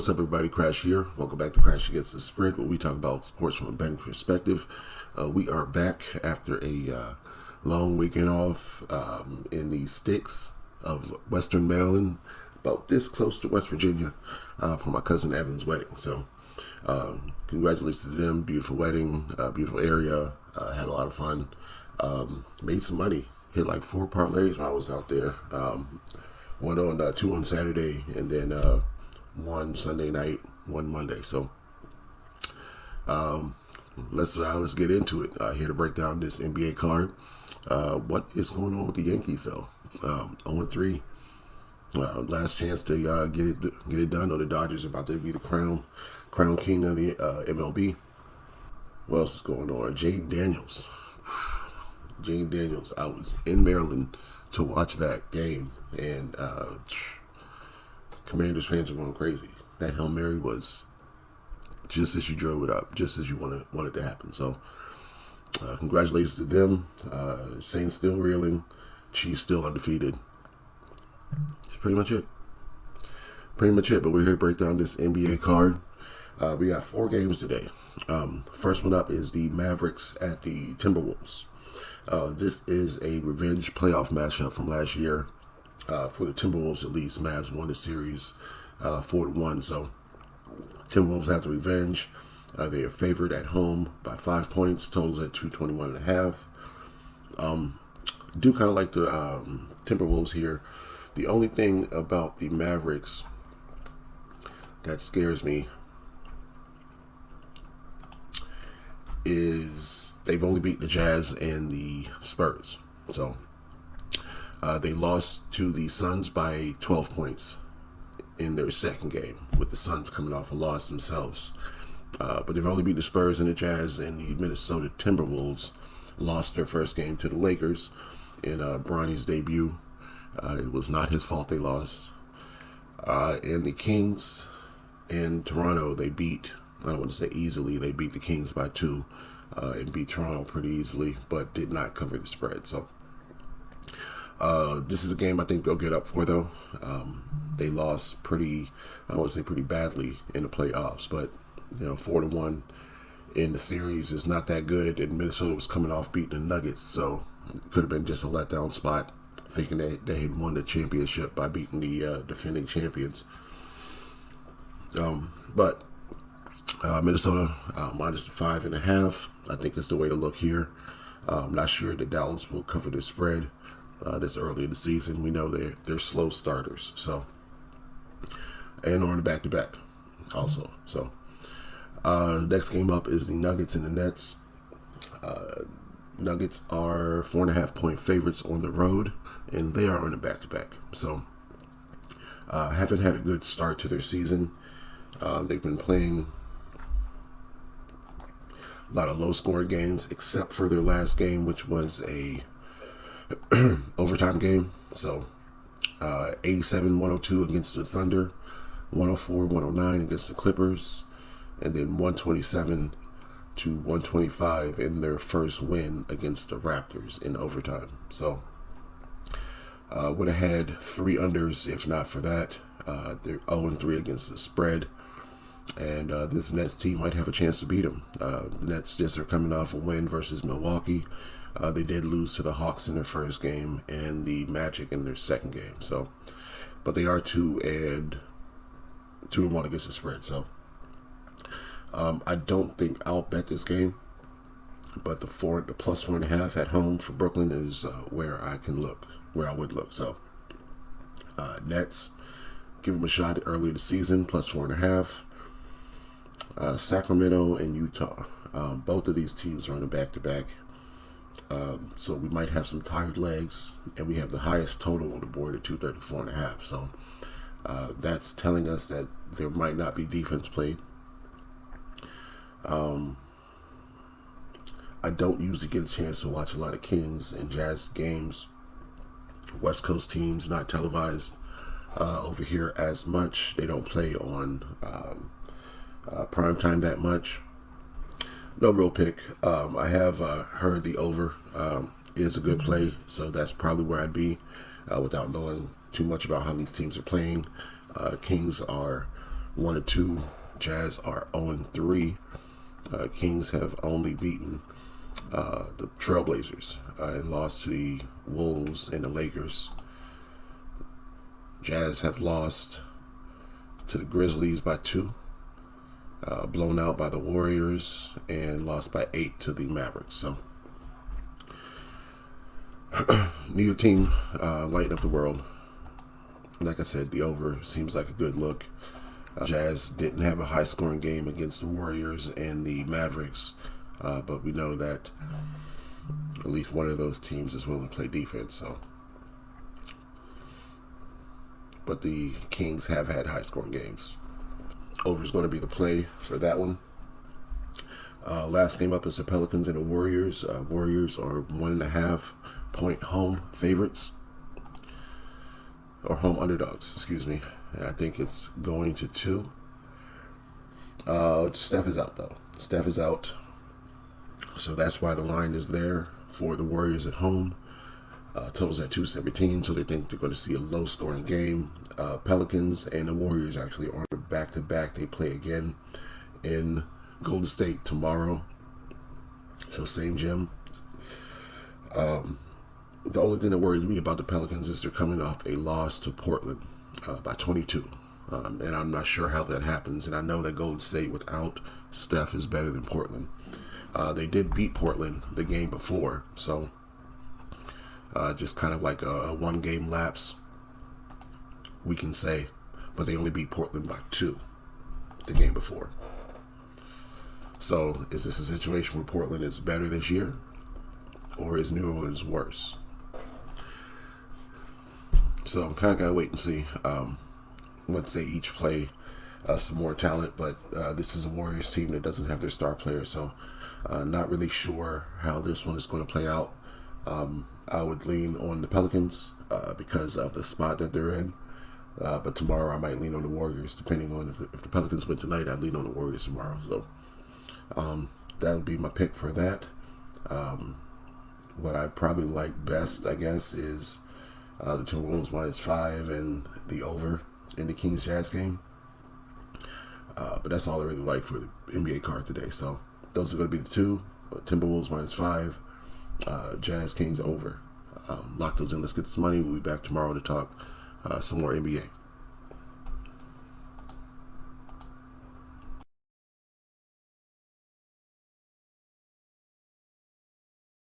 What's up, everybody? Crash here. Welcome back to Crash Against the Spread, where we talk about sports from a betting perspective. We are back after a long weekend off in the sticks of Western Maryland, about this close to West Virginia, for my cousin Evan's wedding. So, congratulations to them. Beautiful wedding, beautiful area. Had a lot of fun. Made some money. Hit like 4 parlays while I was out there. One on 2 on Saturday, and then 1 Sunday night, 1 Monday. So let's get into it. Here to break down this NBA card. What is going on with the Yankees though? 0-3. Last chance to get it done. Or the Dodgers are about to be the crown king of the MLB. What else is going on? Jaden Daniels. I was in Maryland to watch that game, and Commanders fans are going crazy. That Hail Mary was just as you drove it up, just as you wanted to happen. So, congratulations to them. Saints still reeling. Chiefs still undefeated. That's pretty much it. But we're here to break down this NBA card. We got 4 games today. First one up is the Mavericks at the Timberwolves. This is a revenge playoff matchup from last year. For the Timberwolves, at least, Mavs won the series 4-1. So, Timberwolves have the revenge. They are favored at home by 5 points. Totals at 221.5. Do kind of like the Timberwolves here. The only thing about the Mavericks that scares me is they've only beat the Jazz and the Spurs. So, they lost to the Suns by 12 points in their second game, with the Suns coming off a loss themselves. But they've only beat the Spurs and the Jazz, and the Minnesota Timberwolves lost their first game to the Lakers in Bronny's debut. It was not his fault they lost. And the Kings in Toronto, they beat, I don't want to say easily, they beat the Kings by 2 and beat Toronto pretty easily, but did not cover the spread. So, this is a game I think they'll get up for, though. They lost I don't want to say pretty badly in the playoffs, but 4-1 in the series is not that good. And Minnesota was coming off beating the Nuggets, so it could have been just a letdown spot, thinking that they had won the championship by beating the defending champions. But Minnesota minus 5.5, I think is the way to look here. I'm not sure that Dallas will cover the spread. This early in the season, we know they're slow starters. So, and on the back-to-back also. So, next game up is the Nuggets and the Nets. Nuggets are 4.5-point favorites on the road, and they are on the back-to-back. So, haven't had a good start to their season. They've been playing a lot of low-scoring games, except for their last game, which was a overtime game. So 87-102 against the Thunder, 104-109 against the Clippers, and then 127-125 in their first win against the Raptors in overtime. So would have had 3 unders if not for that. They're 0-3 against the spread, and this Nets team might have a chance to beat them. The Nets just are coming off a win versus Milwaukee. They did lose to the Hawks in their first game and the Magic in their second game. So, but they are 2-1 against the spread. So, I don't think I'll bet this game, but the plus 4.5 at home for Brooklyn is where I would look. So, Nets, give them a shot early in the season, plus 4.5. Sacramento and Utah, both of these teams are on a back-to-back. So we might have some tired legs, and we have the highest total on the board at 234.5. So that's telling us that there might not be defense played. I don't usually get a chance to watch a lot of Kings and Jazz games. West Coast teams not televised over here as much. They don't play on prime time that much. No real pick. I have heard the over is a good play, so that's probably where I'd be without knowing too much about how these teams are playing. Kings are 1-2. Jazz are 0-3. Kings have only beaten the Trailblazers and lost to the Wolves and the Lakers. Jazz have lost to the Grizzlies by 2, blown out by the Warriors, and lost by 8 to the Mavericks. So neither team lighting up the world. Like I said, the over seems like a good look. Jazz didn't have a high-scoring game against the Warriors and the Mavericks, but we know that at least one of those teams is willing to play defense. So, but the Kings have had high-scoring games. Over is going to be the play for that one. Last game up is the Pelicans and the Warriors. Warriors are 1.5-point home favorites. Or home underdogs, excuse me. I think it's going to 2. Steph is out, though. Steph is out. So that's why the line is there for the Warriors at home. Totals at 217, so they think they're going to see a low-scoring game. Pelicans and the Warriors actually are back-to-back. They play again in Golden State tomorrow. So same gym. The only thing that worries me about the Pelicans is they're coming off a loss to Portland by 22. And I'm not sure how that happens. And I know that Golden State without Steph is better than Portland. They did beat Portland the game before. So just kind of like a one-game lapse, we can say. But they only beat Portland by 2 the game before. So is this a situation where Portland is better this year? Or is New Orleans worse? So I'm kind of going to wait and see once they each play some more talent. But this is a Warriors team that doesn't have their star player. So not really sure how this one is going to play out. I would lean on the Pelicans because of the spot that they're in. But tomorrow I might lean on the Warriors. Depending on if the Pelicans win tonight, I'd lean on the Warriors tomorrow. So that would be my pick for that. What I probably like best, I guess, is the Timberwolves -5 and the over in the Kings Jazz game. But that's all I really like for the NBA card today. So those are going to be the two. Timberwolves -5, Jazz Kings over. Lock those in. Let's get this money. We'll be back tomorrow to talk some more NBA.